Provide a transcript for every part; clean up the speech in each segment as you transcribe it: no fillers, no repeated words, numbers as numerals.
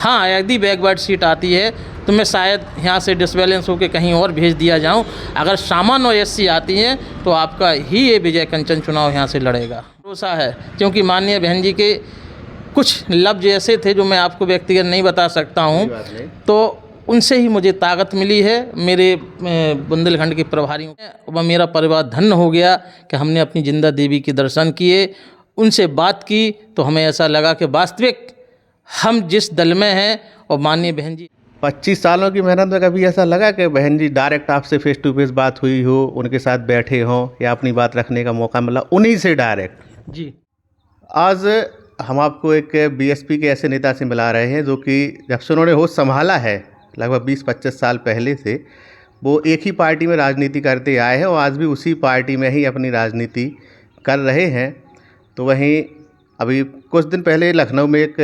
हाँ, यदि backward seat आती है तो मैं शायद यहाँ से डिसबैलेंस होकर कहीं और भेज दिया जाऊँ। अगर सामान्य और एससी आती हैं तो आपका ही ये विजय कंचन चुनाव यहाँ से लड़ेगा। भरोसा है, क्योंकि माननीय बहन जी के कुछ लफ्ज़ ऐसे थे जो मैं आपको व्यक्तिगत नहीं बता सकता हूँ, तो उनसे ही मुझे ताकत मिली है। मेरे बुंदेलखंड के प्रभारियों व मेरा परिवार धन्य हो गया कि हमने अपनी जिंदा देवी के दर्शन किए, उनसे बात की तो हमें ऐसा लगा कि वास्तविक हम जिस दल में हैं और माननीय बहन जी 25 सालों की मेहनत में कभी ऐसा लगा कि बहन जी डायरेक्ट आपसे फेस टू फेस बात हुई हो, उनके साथ बैठे हों या अपनी बात रखने का मौका मिला उन्हीं से डायरेक्ट? जी, आज हम आपको एक बीएसपी के ऐसे नेता से मिला रहे हैं जो कि जब से उन्होंने होश संभाला है लगभग 20-25 साल पहले से वो एक ही पार्टी में राजनीति करते आए हैं और आज भी उसी पार्टी में ही अपनी राजनीति कर रहे हैं। तो वहीं अभी कुछ दिन पहले लखनऊ में एक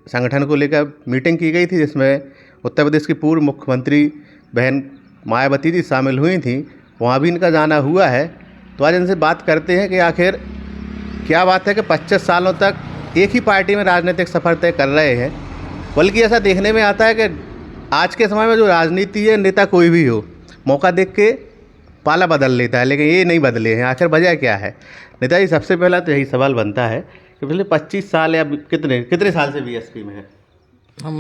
संगठन को लेकर मीटिंग की गई थी जिसमें उत्तर प्रदेश की पूर्व मुख्यमंत्री बहन मायावती जी शामिल हुई थी, वहाँ भी इनका जाना हुआ है। तो आज इनसे बात करते हैं कि आखिर क्या बात है कि 25 सालों तक एक ही पार्टी में राजनीतिक सफ़र तय कर रहे हैं। बल्कि ऐसा देखने में आता है कि आज के समय में जो राजनीति है, नेता कोई भी हो मौका देख के पाला बदल लेता है, लेकिन ये नहीं बदले हैं। आखिर वजह क्या है? नेताजी, सबसे पहला तो यही सवाल बनता है कि पिछले 25 साल या कितने साल से बीएसपी में है? हम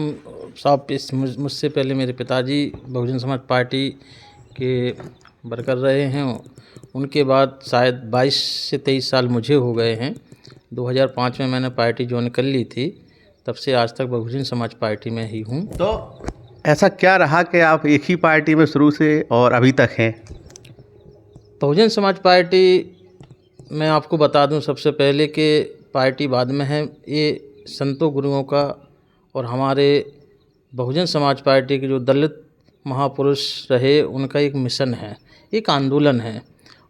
सब मुझसे पहले मेरे पिताजी बहुजन समाज पार्टी के वर्कर रहे हैं, उनके बाद शायद 22 से 23 साल मुझे हो गए हैं। 2005 में मैंने पार्टी ज्वाइन कर ली थी, तब से आज तक बहुजन समाज पार्टी में ही हूँ। तो ऐसा क्या रहा कि आप एक ही पार्टी में शुरू से और अभी तक हैं? बहुजन समाज पार्टी मैं आपको बता दूं सबसे पहले कि पार्टी बाद में है। ये संतों गुरुओं का और हमारे बहुजन समाज पार्टी के जो दलित महापुरुष रहे उनका एक मिशन है, एक आंदोलन है,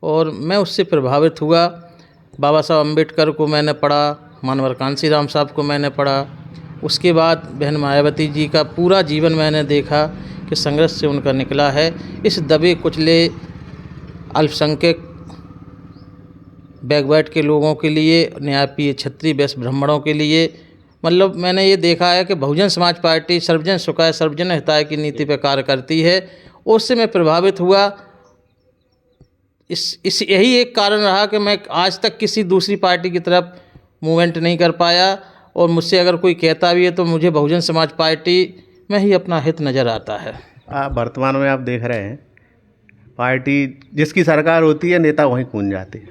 और मैं उससे प्रभावित हुआ। बाबा साहब अम्बेडकर को मैंने पढ़ा, मानवर कांशीराम साहब को मैंने पढ़ा, उसके बाद बहन मायावती जी का पूरा जीवन मैंने देखा कि संघर्ष से उनका निकला है। इस दबे कुचले अल्पसंख्यक बैकवर्ड के लोगों के लिए, न्यायप्रिय क्षत्रिय वैश्य ब्राह्मणों के लिए, मतलब मैंने ये देखा है कि बहुजन समाज पार्टी सर्वजन सुखाय सर्वजन हिताय की नीति पर कार्य करती है। उससे मैं प्रभावित हुआ। इस यही एक कारण रहा कि मैं आज तक किसी दूसरी पार्टी की तरफ मूवमेंट नहीं कर पाया, और मुझसे अगर कोई कहता भी है तो मुझे बहुजन समाज पार्टी में ही अपना हित नज़र आता है। वर्तमान में आप देख रहे हैं पार्टी जिसकी सरकार होती है नेता वहीं कूद जाते हैं,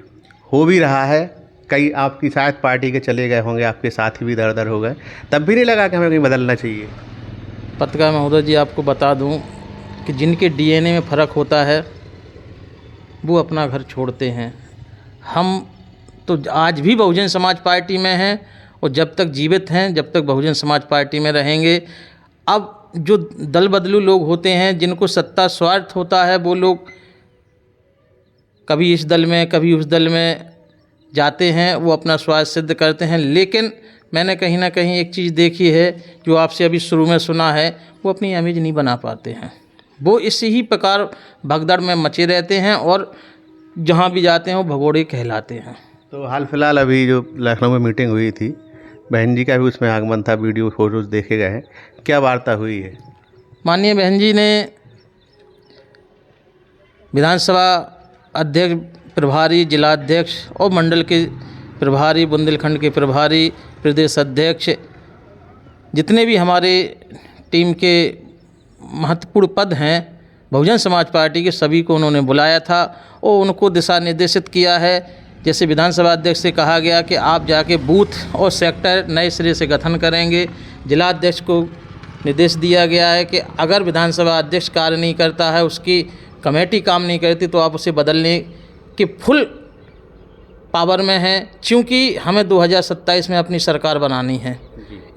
हो भी रहा है। कई आपकी शायद पार्टी के चले गए होंगे, आपके साथी भी दर हो गए, तब भी नहीं लगा कि हमें कहीं बदलना चाहिए? पत्रकार महोदय जी, आपको बता दूं कि जिनके डीएनए में फ़र्क होता है वो अपना घर छोड़ते हैं। हम तो आज भी बहुजन समाज पार्टी में हैं और जब तक जीवित हैं जब तक बहुजन समाज पार्टी में रहेंगे। अब जो दल बदलू लोग होते हैं, जिनको सत्ता स्वार्थ होता है, वो लोग कभी इस दल में कभी उस दल में जाते हैं, वो अपना स्वार्थ सिद्ध करते हैं। लेकिन मैंने कहीं ना कहीं एक चीज़ देखी है जो आपसे अभी शुरू में सुना है, वो अपनी इमेज नहीं बना पाते हैं। वो इसी ही प्रकार भगदड़ में मचे रहते हैं और जहाँ भी जाते हैं वो भगोड़े कहलाते हैं। तो हाल फिलहाल अभी जो लखनऊ में मीटिंग हुई थी, बहन जी का भी उसमें आगमन था, वीडियो फोटोज देखे गए हैं, क्या वार्ता हुई है? माननीय बहन जी ने विधानसभा अध्यक्ष, प्रभारी, जिलाध्यक्ष और मंडल के प्रभारी, बुंदेलखंड के प्रभारी, प्रदेश अध्यक्ष, जितने भी हमारे टीम के महत्वपूर्ण पद हैं बहुजन समाज पार्टी के, सभी को उन्होंने बुलाया था और उनको दिशा निर्देशित किया है। जैसे विधानसभा अध्यक्ष से कहा गया कि आप जाके बूथ और सेक्टर नए सिरे से गठन करेंगे। जिलाध्यक्ष को निर्देश दिया गया है कि अगर विधानसभा अध्यक्ष कार्य नहीं करता है, उसकी कमेटी काम नहीं करती, तो आप उसे बदलने की फुल पावर में हैं, क्योंकि हमें 2027 में अपनी सरकार बनानी है।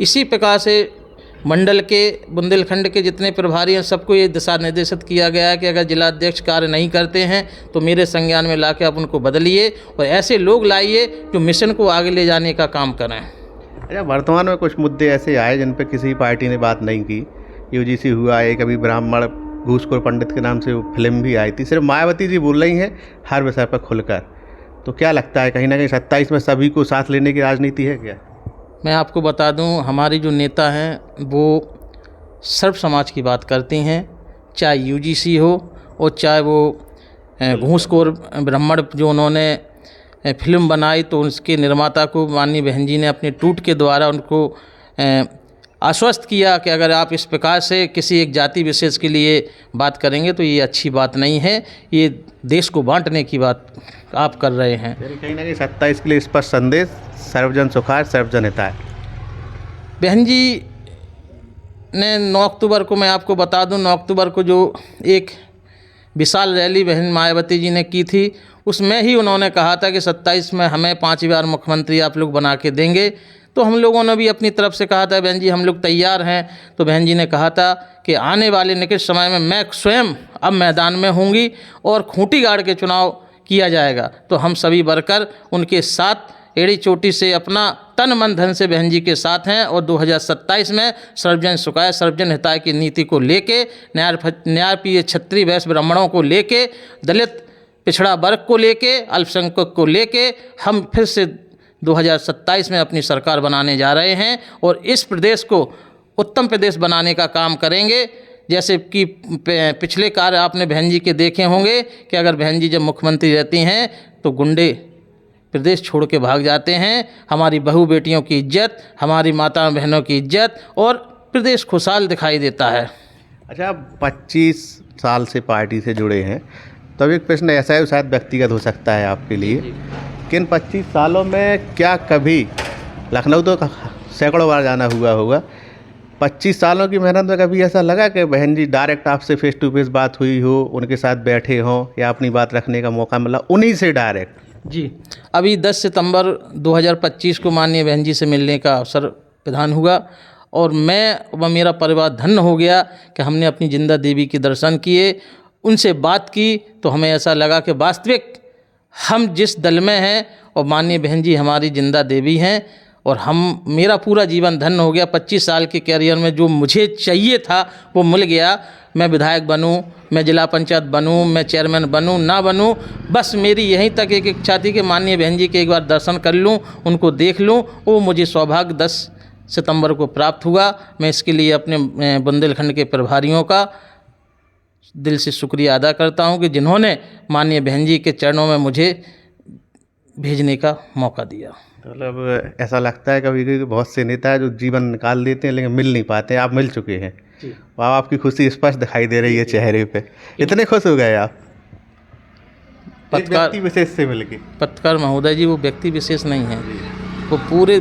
इसी प्रकार से मंडल के, बुंदेलखंड के जितने प्रभारी हैं, सबको ये दिशा निर्देशित किया गया है कि अगर जिलाध्यक्ष कार्य नहीं करते हैं तो मेरे संज्ञान में लाके आप उनको बदलिए और ऐसे लोग लाइए जो मिशन को आगे ले जाने का काम करें। अच्छा, वर्तमान में कुछ मुद्दे ऐसे आए जिन पर किसी पार्टी ने बात नहीं की। यूजीसी हुआ है, कभी ब्राह्मण घूसखोर पंडित के नाम से वो फिल्म भी आई थी। सिर्फ मायावती जी बोल रही हैं हर विषय पर खुलकर। तो क्या लगता है कहीं ना कहीं 27 में सभी को साथ लेने की राजनीति है क्या? मैं आपको बता दूं, हमारी जो नेता हैं वो सर्व समाज की बात करती हैं, चाहे यूजीसी हो और चाहे वो घूसखोर ब्राह्मण जो उन्होंने फिल्म बनाई तो उसके निर्माता को माननीय बहन जी ने अपने ट्वीट के द्वारा उनको आश्वस्त किया कि अगर आप इस प्रकार से किसी एक जाति विशेष के लिए बात करेंगे तो ये अच्छी बात नहीं है, ये देश को बांटने की बात आप कर रहे हैं। कहीं ना कहीं 27 के लिए स्पष्ट संदेश, सर्वजन सुखाय सर्वजन हिताय। बहन जी ने 9 अक्टूबर को, मैं आपको बता दूं, 9 अक्टूबर को जो एक विशाल रैली बहन मायावती जी ने की थी, उसमें ही उन्होंने कहा था कि 27 में हमें 5 बार मुख्यमंत्री आप लोग बना के देंगे। तो हम लोगों ने भी अपनी तरफ से कहा था बहन जी हम लोग तैयार हैं। तो बहन जी ने कहा था कि आने वाले निकट समय में मैं स्वयं अब मैदान में होंगी और खूंटी गाड़ के चुनाव किया जाएगा। तो हम सभी वर्कर उनके साथ एड़ी चोटी से अपना तन मन धन से बहन जी के साथ हैं और 2027 में सर्वजन सुखाय सर्वजन हिताय की नीति को लेके, न्यायप्रिय क्षत्रिय वैश्य ब्राह्मणों को लेके, दलित पिछड़ा वर्ग को लेके, अल्पसंख्यक को लेके हम फिर से 2027 में अपनी सरकार बनाने जा रहे हैं और इस प्रदेश को उत्तम प्रदेश बनाने का काम करेंगे। जैसे कि पिछले कार्य आपने बहन जी के देखे होंगे कि अगर बहन जी जब मुख्यमंत्री रहती हैं तो गुंडे प्रदेश छोड़ के भाग जाते हैं, हमारी बहू बेटियों की इज्जत, हमारी माता बहनों की इज्जत और प्रदेश खुशहाल दिखाई देता है। अच्छा, 25 साल से पार्टी से जुड़े हैं, तो एक प्रश्न ऐसा है शायद व्यक्तिगत हो सकता है आपके लिए कि इन 25 सालों में क्या कभी, लखनऊ तो सैकड़ों बार जाना हुआ होगा, 25 सालों की मेहनत में कभी ऐसा लगा कि बहन जी डायरेक्ट आपसे फेस टू फेस बात हुई हो, उनके साथ बैठे हों या अपनी बात रखने का मौका मिला उन्हीं से डायरेक्ट? जी, अभी 10 सितंबर 2025 को माननीय बहन जी से मिलने का अवसर प्रदान हुआ और मैं व मेरा परिवार धन्य हो गया कि हमने अपनी जिंदा देवी के दर्शन किए, उनसे बात की तो हमें ऐसा लगा कि वास्तविक हम जिस दल में हैं और माननीय बहन जी हमारी जिंदा देवी हैं और मेरा पूरा जीवन धन्य हो गया। 25 साल के कैरियर में जो मुझे चाहिए था वो मिल गया। मैं विधायक बनूं, मैं जिला पंचायत बनूं, मैं चेयरमैन बनूं ना बनूं, बस मेरी यहीं तक एक इच्छा थी कि माननीय बहन जी के एक बार दर्शन कर लूं, उनको देख लूं। वो मुझे सौभाग्य 10 सितंबर को प्राप्त हुआ। मैं इसके लिए अपने बुंदेलखंड के प्रभारियों का दिल से शुक्रिया अदा करता हूं कि जिन्होंने माननीय बहन जी के चरणों में मुझे भेजने का मौका दिया। मतलब ऐसा लगता है कभी कभी बहुत से नेता है जो जीवन निकाल देते हैं लेकिन मिल नहीं पाते। आप मिल चुके हैं, वाह, आपकी खुशी स्पष्ट दिखाई दे रही है चेहरे पे। इतने खुश हो गए आप व्यक्ति विशेष से मिलके? पत्रकार महोदय जी, वो व्यक्ति विशेष नहीं है, वो पूरे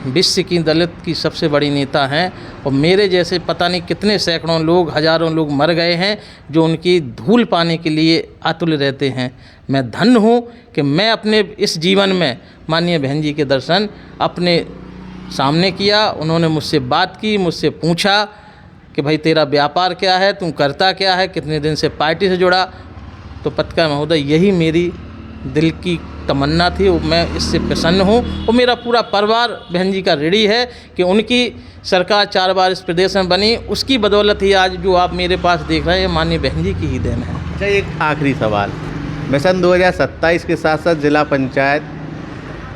विश्व की दलित की सबसे बड़ी नेता हैं और मेरे जैसे पता नहीं कितने सैकड़ों लोग, हजारों लोग मर गए हैं जो उनकी धूल पाने के लिए आतुल रहते हैं। मैं धन्य हूँ कि मैं अपने इस जीवन में माननीय बहन जी के दर्शन अपने सामने किया। उन्होंने मुझसे बात की, मुझसे पूछा कि भाई तेरा व्यापार क्या है, तुम करता क्या है, कितने दिन से पार्टी से जुड़ा। तो पत्रकार महोदय, यही मेरी दिल की तमन्ना थी और मैं इससे प्रसन्न हूँ और मेरा पूरा परिवार बहन जी का ऋणी है कि उनकी सरकार 4 बार इस प्रदेश में बनी। उसकी बदौलत ही आज जो आप मेरे पास देख रहे हैं माननीय बहन जी की ही देन है। अच्छा, एक आखिरी सवाल, मिशन 2027 के साथ साथ जिला पंचायत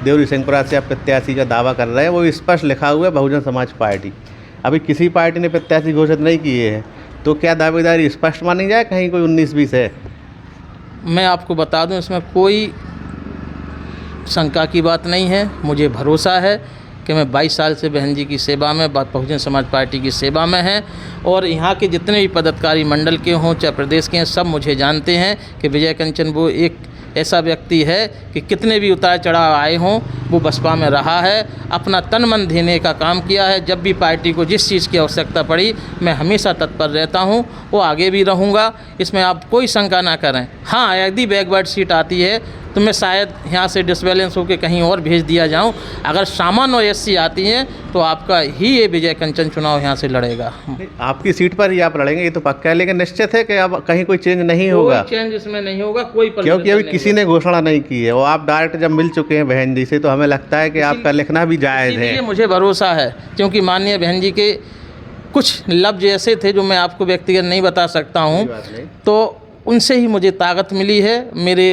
देवरी सिंहपुरा से आप प्रत्याशी का दावा कर रहे हैं, वो स्पष्ट लिखा हुआ है बहुजन समाज पार्टी। अभी किसी पार्टी ने प्रत्याशी घोषित नहीं किए हैं, तो क्या दावेदारी स्पष्ट मानी जाए, कहीं कोई 19-20 है? मैं आपको बता दूं, इसमें कोई शंका की बात नहीं है। मुझे भरोसा है कि मैं 22 साल से बहन जी की सेवा में, बहुजन समाज पार्टी की सेवा में हैं और यहाँ के जितने भी पदाधिकारी मंडल के हों चाहे प्रदेश के हैं, सब मुझे जानते हैं कि विजय कंचन वो एक ऐसा व्यक्ति है कि कितने भी उतार चढ़ाव आए हों वो बसपा में रहा है, अपना तन मन देने का काम किया है। जब भी पार्टी को जिस चीज़ की आवश्यकता पड़ी मैं हमेशा तत्पर रहता हूं, वो आगे भी रहूंगा, इसमें आप कोई शंका ना करें। हाँ, यदि बैकवर्ड सीट आती है तो मैं शायद यहाँ से डिसबैलेंस होकर कहीं और भेज दिया जाऊँ। अगर सामान्य और एससी आती हैं तो आपका ही ये विजय कंचन चुनाव यहाँ से लड़ेगा। आपकी सीट पर ही आप लड़ेंगे, ये तो पक्का है, लेकिन निश्चित है कि अब कहीं कोई चेंज नहीं होगा? कोई चेंज इसमें नहीं होगा, कोई, क्योंकि अभी किसी ने घोषणा नहीं की है और आप डायरेक्ट जब मिल चुके हैं बहन जी से तो हमें लगता है कि आपका लिखना भी जायज़ है। मुझे भरोसा है क्योंकि माननीय बहन जी के कुछ लफ्ज ऐसे थे जो मैं आपको व्यक्तिगत नहीं बता सकता हूँ, तो उनसे ही मुझे ताकत मिली है। मेरे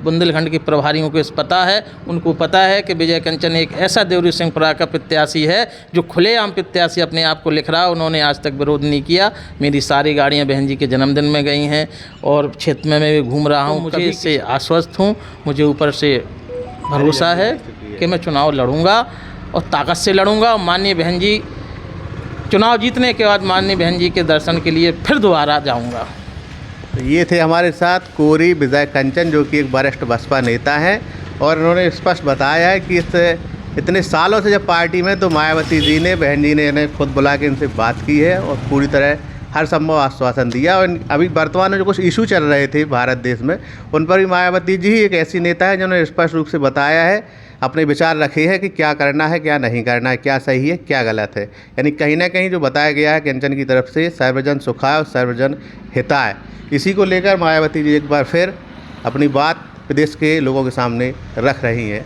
बुंदेलखंड के प्रभारियों को इस पता है, उनको पता है कि विजय कंचन एक ऐसा देवरी सिंहपुरा का प्रत्याशी है जो खुलेआम प्रत्याशी अपने आप को लिख रहा। उन्होंने आज तक विरोध नहीं किया। मेरी सारी गाड़ियां बहन जी के जन्मदिन में गई हैं और क्षेत्र में मैं भी घूम रहा हूं। मुझे इससे आश्वस्त हूं, मुझे ऊपर से भरोसा है कि मैं चुनाव लड़ूंगा और ताकत से लड़ूंगा। और माननीय बहन जी, चुनाव जीतने के बाद माननीय बहन जी के दर्शन के लिए फिर दोबारा जाऊंगा। तो ये थे हमारे साथ कोरी विजय कंचन, जो कि एक वरिष्ठ बसपा नेता हैं, और उन्होंने स्पष्ट बताया है कि इतने सालों से जब पार्टी में, तो मायावती जी ने, बहन जी ने इन्हें खुद बुला के इनसे बात की है और पूरी तरह हर संभव आश्वासन दिया। और अभी वर्तमान में जो कुछ इशू चल रहे थे भारत देश में, उन पर भी मायावती जी ही एक ऐसी नेता है जिन्होंने स्पष्ट रूप से बताया है, अपने विचार रखे हैं कि क्या करना है, क्या नहीं करना है, क्या सही है, क्या गलत है। यानी कहीं ना कहीं जो बताया गया है कंचन की तरफ से, सर्वजन सुखाय और सर्वजन हिताय, इसी को लेकर मायावती जी एक बार फिर अपनी बात प्रदेश के लोगों के सामने रख रही हैं।